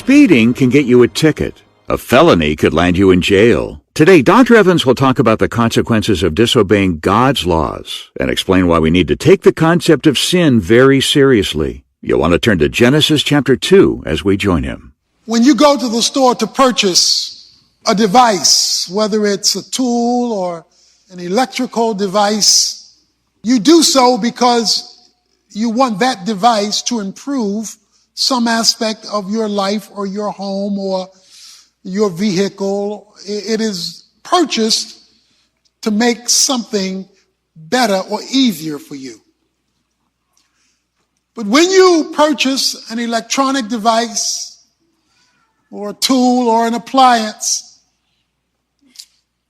Speeding can get you a ticket. A felony could land you in jail. Today, Dr. Evans will talk about the consequences of disobeying God's laws and explain why we need to take the concept of sin very seriously. You'll want to turn to Genesis chapter 2 as we join him. When you go to the store to purchase a device, whether it's a tool or an electrical device, you do so because you want that device to improve some aspect of your life or your home or your vehicle. It is purchased to make something better or easier for you. But when you purchase an electronic device or a tool or an appliance,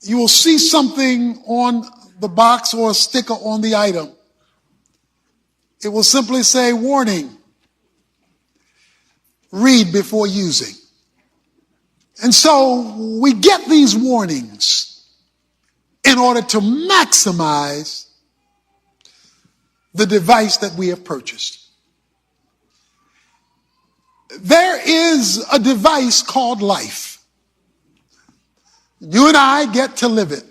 you will see something on the box or a sticker on the item. It will simply say, "Warning, read before using." And so we get these warnings in order to maximize the device that we have purchased. There is a device called life. You and I get to live it.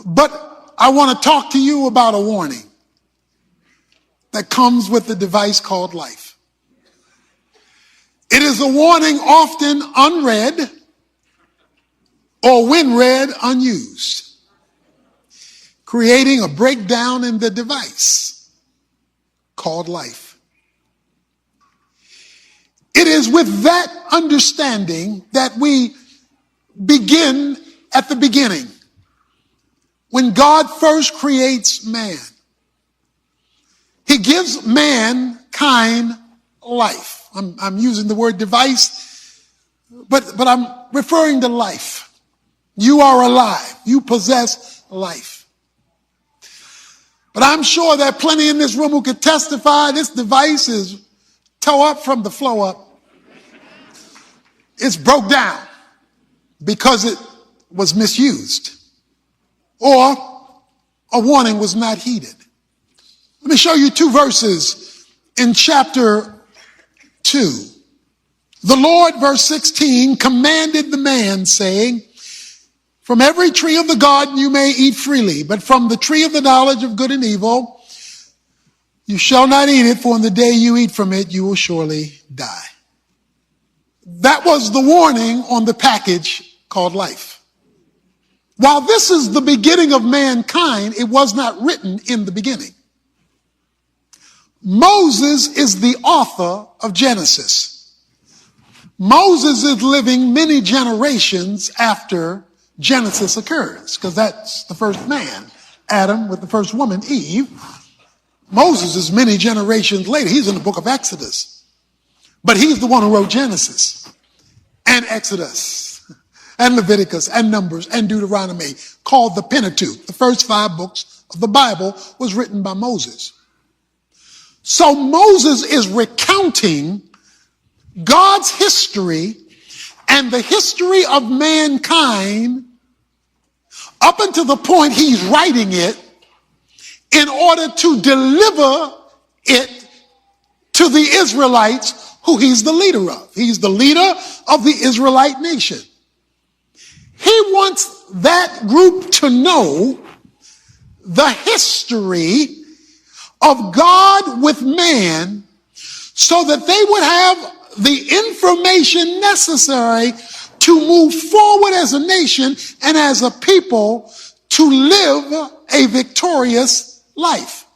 But I want to talk to you about a warning that comes with the device called life. It is a warning often unread or when read unused, creating a breakdown in the device called life. It is with that understanding that we begin at the beginning, when God first creates man. He gives mankind life. I'm using the word device, but I'm referring to life. You are alive. You possess life. But I'm sure there are plenty in this room who could testify this device is toe up from the flow up. It's broke down because it was misused or a warning was not heeded. Let me show you two verses in chapter 2. The Lord, verse 16, commanded the man, saying, "From every tree of the garden you may eat freely, but from the tree of the knowledge of good and evil you shall not eat it, for in the day you eat from it you will surely die." That was the warning on the package called life. While this is the beginning of mankind, it was not written in the beginning. Moses is the author of Genesis. Moses is living many generations after Genesis occurs, because that's the first man, Adam, with the first woman, Eve. Moses is many generations later. He's in the book of Exodus. But he's the one who wrote Genesis and Exodus and Leviticus and Numbers and Deuteronomy, called the Pentateuch. The first 5 books of the Bible was written by Moses. So Moses is recounting God's history and the history of mankind up until the point he's writing it in order to deliver it to the Israelites who he's the leader of. He's the leader of the Israelite nation. He wants that group to know the history of God with man so that they would have the information necessary to move forward as a nation and as a people to live a victorious life.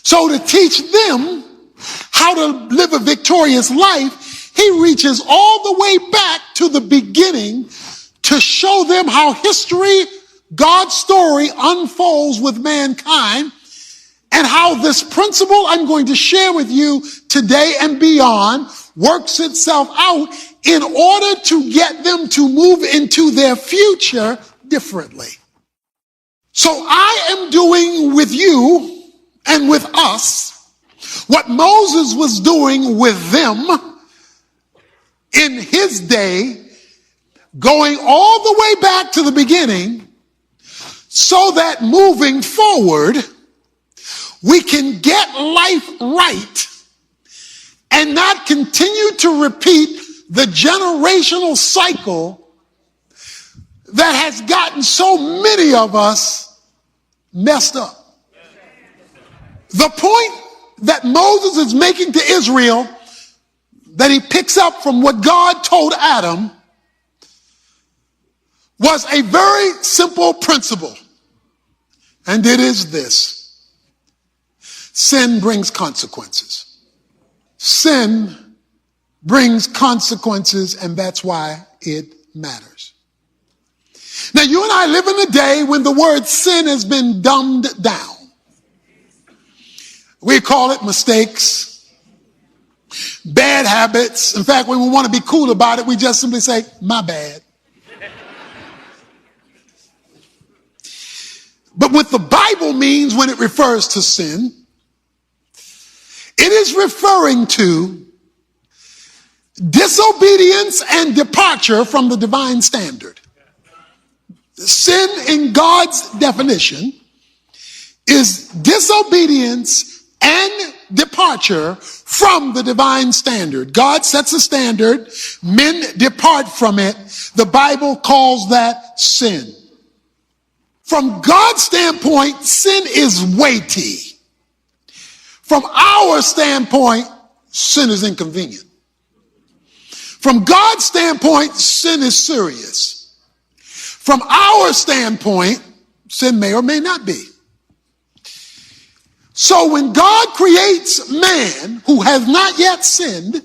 So to teach them how to live a victorious life, he reaches all the way back to the beginning to show them how history, God's story, unfolds with mankind, and how this principle I'm going to share with you today and beyond works itself out in order to get them to move into their future differently. So I am doing with you and with us what Moses was doing with them in his day, going all the way back to the beginning, so that moving forward, we can get life right and not continue to repeat the generational cycle that has gotten so many of us messed up. The point that Moses is making to Israel, that he picks up from what God told Adam, was a very simple principle. And it is this: sin brings consequences. Sin brings consequences, and that's why it matters. Now, you and I live in a day when the word sin has been dumbed down. We call it mistakes, bad habits. In fact, when we want to be cool about it, we just simply say, my bad. But what the Bible means when it refers to sin, it is referring to disobedience and departure from the divine standard. Sin, in God's definition, is disobedience and departure from the divine standard. God sets a standard, men depart from it. The Bible calls that sin. From God's standpoint, sin is weighty. From our standpoint, sin is inconvenient. From God's standpoint, sin is serious. From our standpoint, sin may or may not be. So when God creates man who has not yet sinned,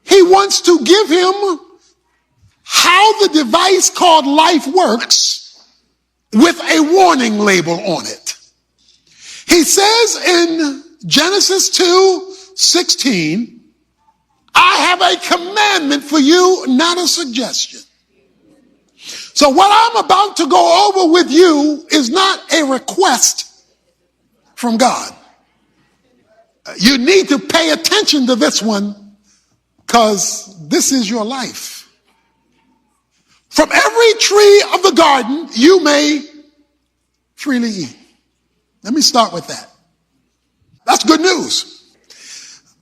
he wants to give him how the device called life works with a warning label on it. He says in Genesis 2:16, I have a commandment for you, not a suggestion. So what I'm about to go over with you is not a request from God. You need to pay attention to this one, because this is your life. From every tree of the garden you may freely eat. Let me start with that. That's good news.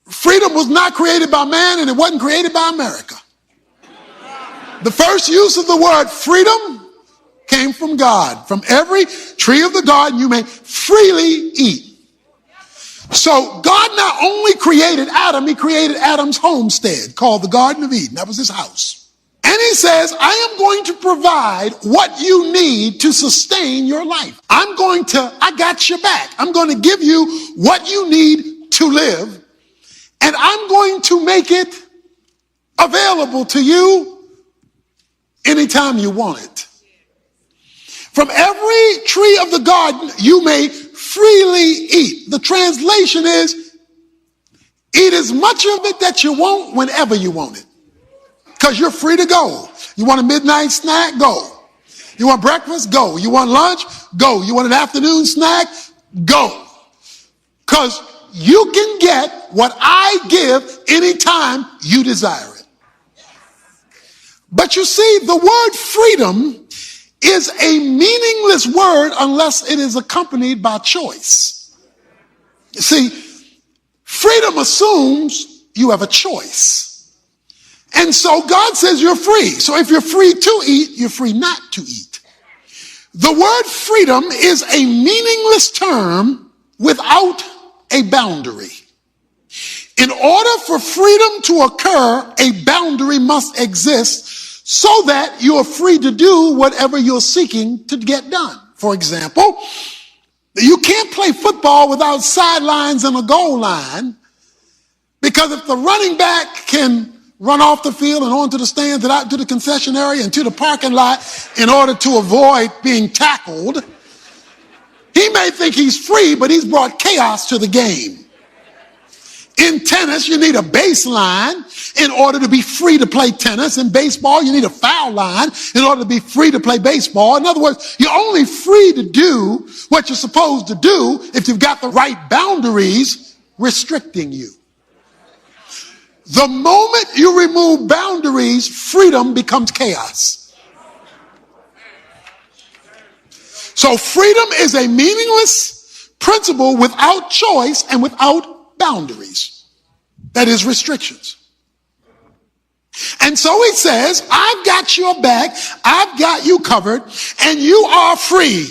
Freedom was not created by man, and it wasn't created by America. The first use of the word freedom came from God. From every tree of the garden you may freely eat. So God not only created Adam, he created Adam's homestead called the Garden of Eden. That was his house. And he says, I am going to provide what you need to sustain your life. I got your back. I'm going to give you what you need to live. And I'm going to make it available to you anytime you want it. From every tree of the garden you may freely eat. The translation is, eat as much of it that you want whenever you want it. Because you're free to go. You want a midnight snack? Go. You want breakfast? Go. You want lunch? Go. You want an afternoon snack? Go. Because you can get what I give anytime you desire it. But you see, the word freedom is a meaningless word unless it is accompanied by choice. You see, freedom assumes you have a choice. And so God says you're free. So if you're free to eat, you're free not to eat. The word freedom is a meaningless term without a boundary. In order for freedom to occur, a boundary must exist so that you are free to do whatever you're seeking to get done. For example, you can't play football without sidelines and a goal line, because if the running back can run off the field and onto the stands and out to the concession area and to the parking lot in order to avoid being tackled, he may think he's free, but he's brought chaos to the game. In tennis, you need a baseline in order to be free to play tennis. In baseball, you need a foul line in order to be free to play baseball. In other words, you're only free to do what you're supposed to do if you've got the right boundaries restricting you. The moment you remove boundaries, freedom becomes chaos. So freedom is a meaningless principle without choice and without boundaries. That is restrictions. And so he says, I've got your back, I've got you covered, and you are free.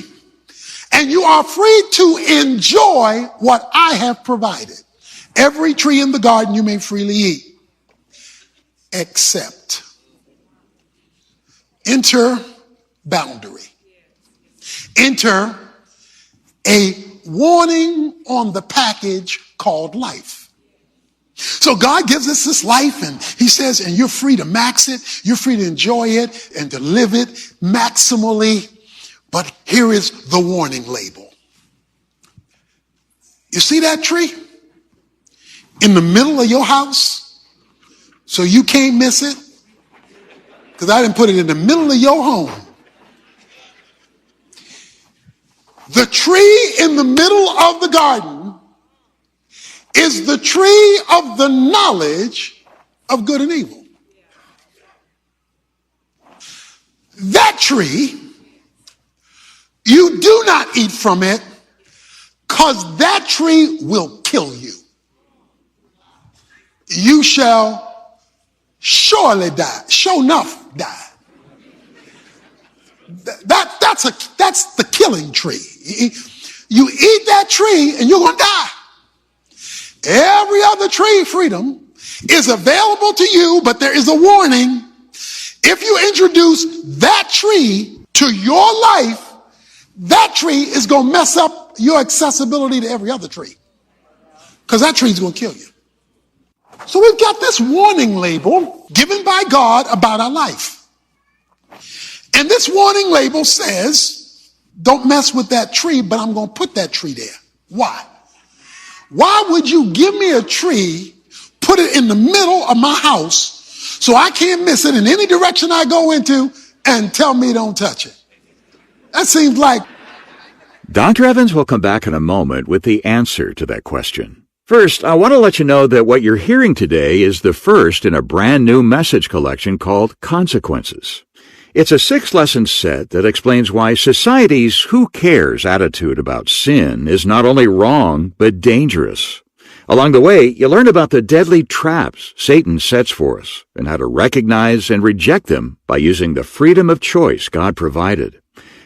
And you are free to enjoy what I have provided. Every tree in the garden you may freely eat, except enter boundary. Enter a warning on the package called life. So God gives us this life, and he says, and you're free to max it, you're free to enjoy it and to live it maximally. But here is the warning label. You see that tree in the middle of your house? So you can't miss it? Because I didn't put it in the middle of your home. The tree in the middle of the garden is the tree of the knowledge of good and evil. That tree, you do not eat from it, because that tree will kill you. You shall surely die. Sure enough, die. That's the killing tree. You eat that tree and you're going to die. Every other tree, freedom, is available to you, but there is a warning. If you introduce that tree to your life, that tree is going to mess up your accessibility to every other tree, because that tree is going to kill you. So we've got this warning label given by God about our life. And this warning label says, don't mess with that tree, but I'm going to put that tree there. Why? Why would you give me a tree, put it in the middle of my house so I can't miss it in any direction I go into, and tell me don't touch it? That seems like... Dr. Evans will come back in a moment with the answer to that question. First, I want to let you know that what you're hearing today is the first in a brand new message collection called Consequences. It's a 6-lesson set that explains why society's who cares attitude about sin is not only wrong, but dangerous. Along the way, you learn about the deadly traps Satan sets for us and how to recognize and reject them by using the freedom of choice God provided.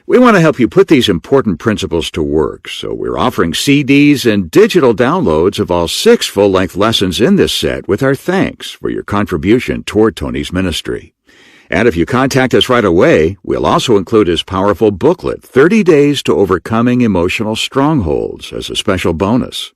We want to help you put these important principles to work, so we're offering CDs and digital downloads of all 6 full-length lessons in this set with our thanks for your contribution toward Tony's ministry. And if you contact us right away, we'll also include his powerful booklet, 30 Days to Overcoming Emotional Strongholds, as a special bonus.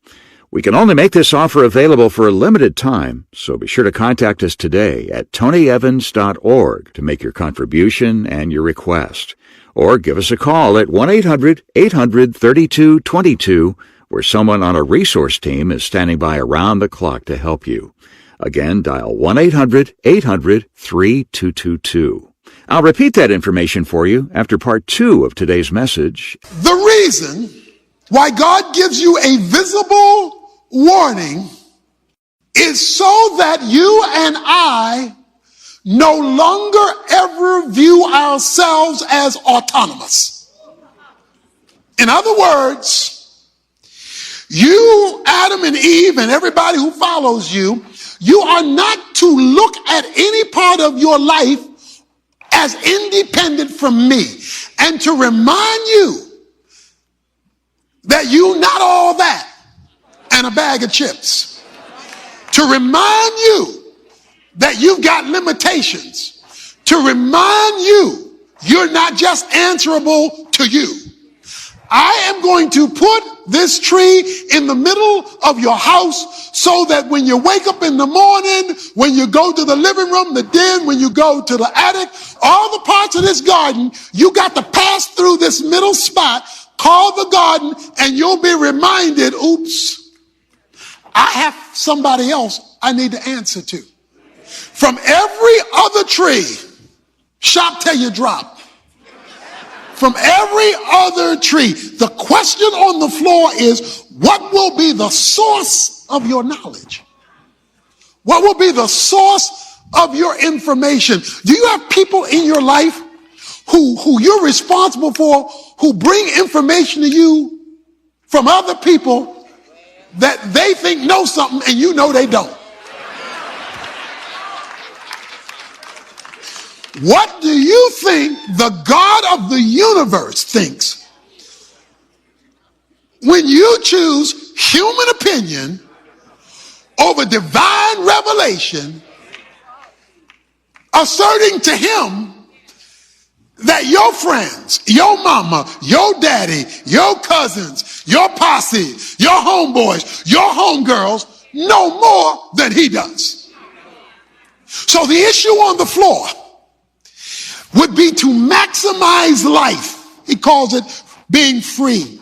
We can only make this offer available for a limited time, so be sure to contact us today at tonyevans.org to make your contribution and your request. Or give us a call at 1-800-800-3222, where someone on a resource team is standing by around the clock to help you. Again, dial 1-800-800-3222. I'll repeat that information for you after part 2 of today's message. The reason why God gives you a visible warning is so that you and I no longer ever view ourselves as autonomous. In other words, you, Adam and Eve, and everybody who follows you, you are not to look at any part of your life as independent from me, and to remind you that you're not all that and a bag of chips. To remind you that you've got limitations. To remind you you're not just answerable to you. I am going to put this tree in the middle of your house so that when you wake up in the morning, when you go to the living room, the den, when you go to the attic, all the parts of this garden, you got to pass through this middle spot called the garden, and you'll be reminded, oops, I have somebody else I need to answer to. From every other tree, shop till you drop. From every other tree, the question on the floor is, what will be the source of your knowledge? What will be the source of your information? Do you have people in your life who you're responsible for, who bring information to you from other people that they think know something and you know they don't? What do you think the God of the universe thinks when you choose human opinion over divine revelation, asserting to him that your friends, your mama, your daddy, your cousins, your posse, your homeboys, your homegirls know more than he does? So the issue on the floor would be to maximize life. He calls it being free.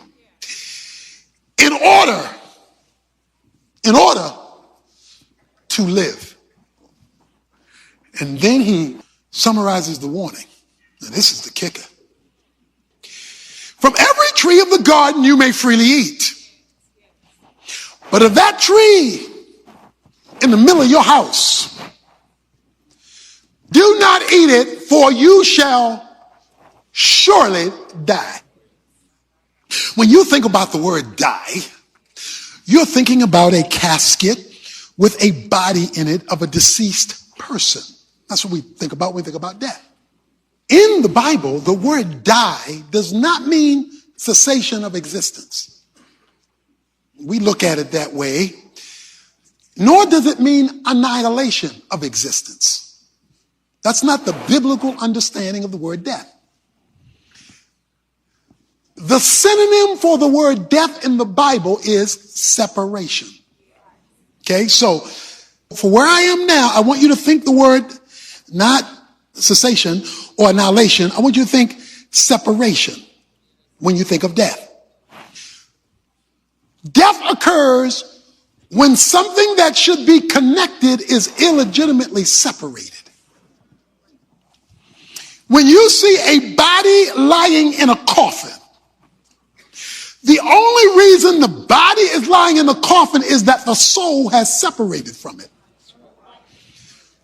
In order to live. And then he summarizes the warning. Now this is the kicker. From every tree of the garden you may freely eat. But of that tree in the middle of your house, do not eat it, for you shall surely die. When you think about the word die, you're thinking about a casket with a body in it of a deceased person. That's what we think about when we think about death. In the Bible, the word die does not mean cessation of existence. We look at it that way. Nor does it mean annihilation of existence. That's not the biblical understanding of the word death. The synonym for the word death in the Bible is separation. Okay, so for where I am now, I want you to think the word not cessation or annihilation. I want you to think separation when you think of death. Death occurs when something that should be connected is illegitimately separated. When you see a body lying in a coffin, the only reason the body is lying in the coffin is that the soul has separated from it.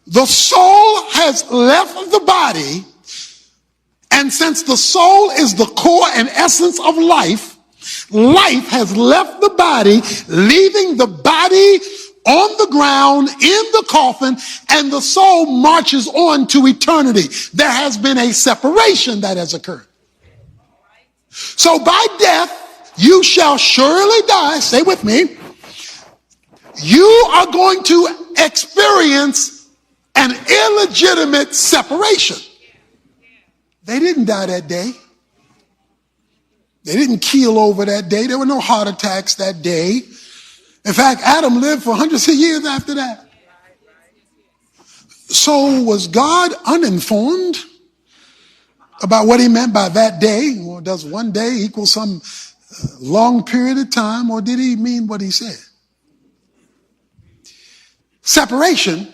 The soul has left the body, and since the soul is the core and essence of life, life has left the body, leaving the body on the ground in the coffin, and the soul marches on to eternity. There has been a separation that has occurred. So by death, you shall surely die. Stay with me. You are going to experience an illegitimate separation. They didn't die that day. They didn't keel over that day. There were no heart attacks that day. In fact, Adam lived for hundreds of years after that. So was God uninformed about what he meant by that day? Or does one day equal some long period of time, or did he mean what he said? Separation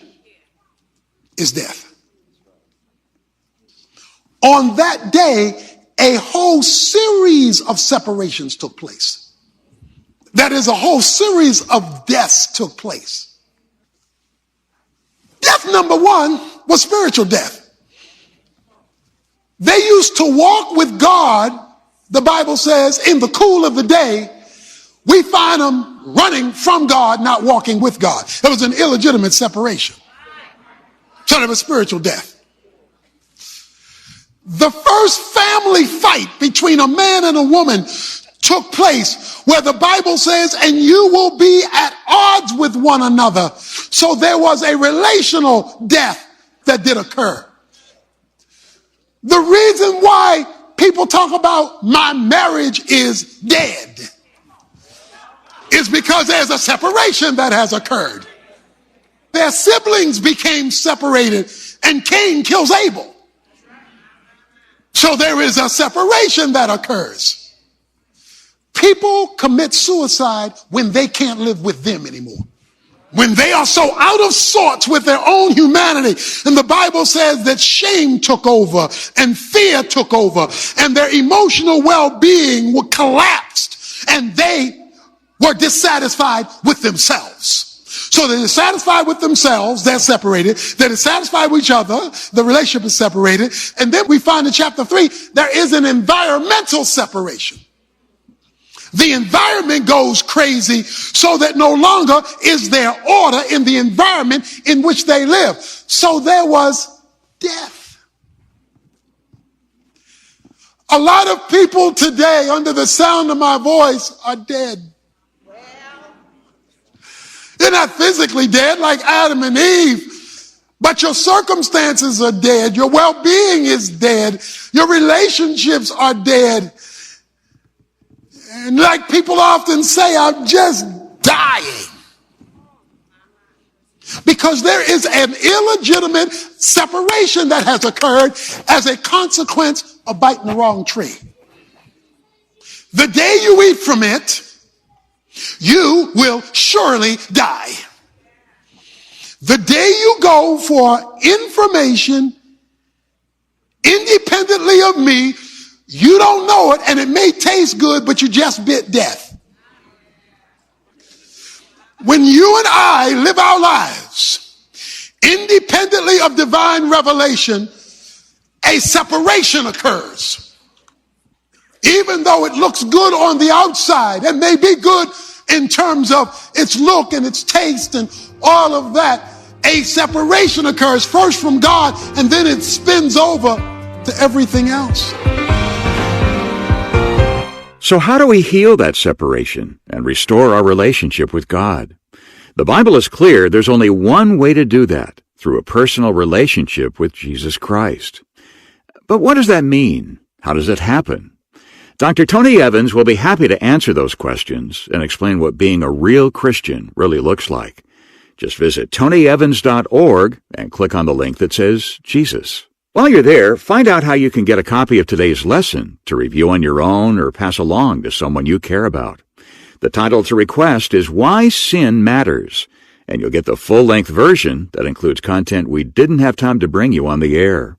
is death. On that day, a whole series of separations took place. That is, a whole series of deaths took place. Death number one was spiritual death. They used to walk with God, the Bible says, in the cool of the day. We find them running from God, not walking with God. It was an illegitimate separation. So there was spiritual death. The first family fight between a man and a woman took place where the Bible says, and you will be at odds with one another. So there was a relational death that did occur. The reason why people talk about my marriage is dead is because there's a separation that has occurred. Their siblings became separated, and Cain kills Abel. So there is a separation that occurs. People commit suicide when they can't live with them anymore. When they are so out of sorts with their own humanity. And the Bible says that shame took over and fear took over and their emotional well-being collapsed and they were dissatisfied with themselves. So they're dissatisfied with themselves, they're separated. They're dissatisfied with each other, the relationship is separated. And then we find in chapter 3, there is an environmental separation. The environment goes crazy so that no longer is there order in the environment in which they live. So there was death. A lot of people today, under the sound of my voice, are dead. They're not physically dead like Adam and Eve, but your circumstances are dead. Your well-being is dead. Your relationships are dead. And like people often say, I'm just dying. Because there is an illegitimate separation that has occurred as a consequence of biting the wrong tree. The day you eat from it, you will surely die. The day you go for information independently of me, you don't know it, and it may taste good, but you just bit death. When you and I live our lives independently of divine revelation, a separation occurs. Even though it looks good on the outside and may be good in terms of its look and its taste and all of that, a separation occurs first from God, and then it spins over to everything else. So how do we heal that separation and restore our relationship with God? The Bible is clear there's only one way to do that, through a personal relationship with Jesus Christ. But what does that mean? How does it happen? Dr. Tony Evans will be happy to answer those questions and explain what being a real Christian really looks like. Just visit tonyevans.org and click on the link that says Jesus. While you're there, find out how you can get a copy of today's lesson to review on your own or pass along to someone you care about. The title to request is Why Sin Matters, and you'll get the full-length version that includes content we didn't have time to bring you on the air.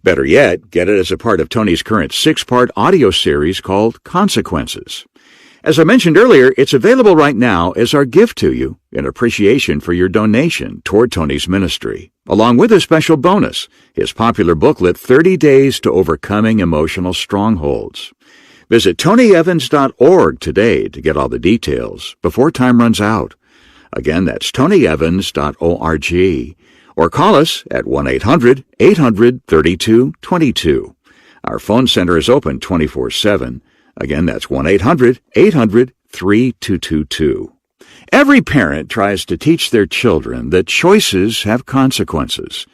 Better yet, get it as a part of Tony's current 6-part audio series called Consequences. As I mentioned earlier, it's available right now as our gift to you in appreciation for your donation toward Tony's ministry, along with a special bonus, his popular booklet, 30 Days to Overcoming Emotional Strongholds. Visit tonyevans.org today to get all the details before time runs out. Again, that's tonyevans.org. Or call us at 1-800-800-3222. Our phone center is open 24/7. Again, that's 1-800-800-3222. Every parent tries to teach their children that choices have consequences.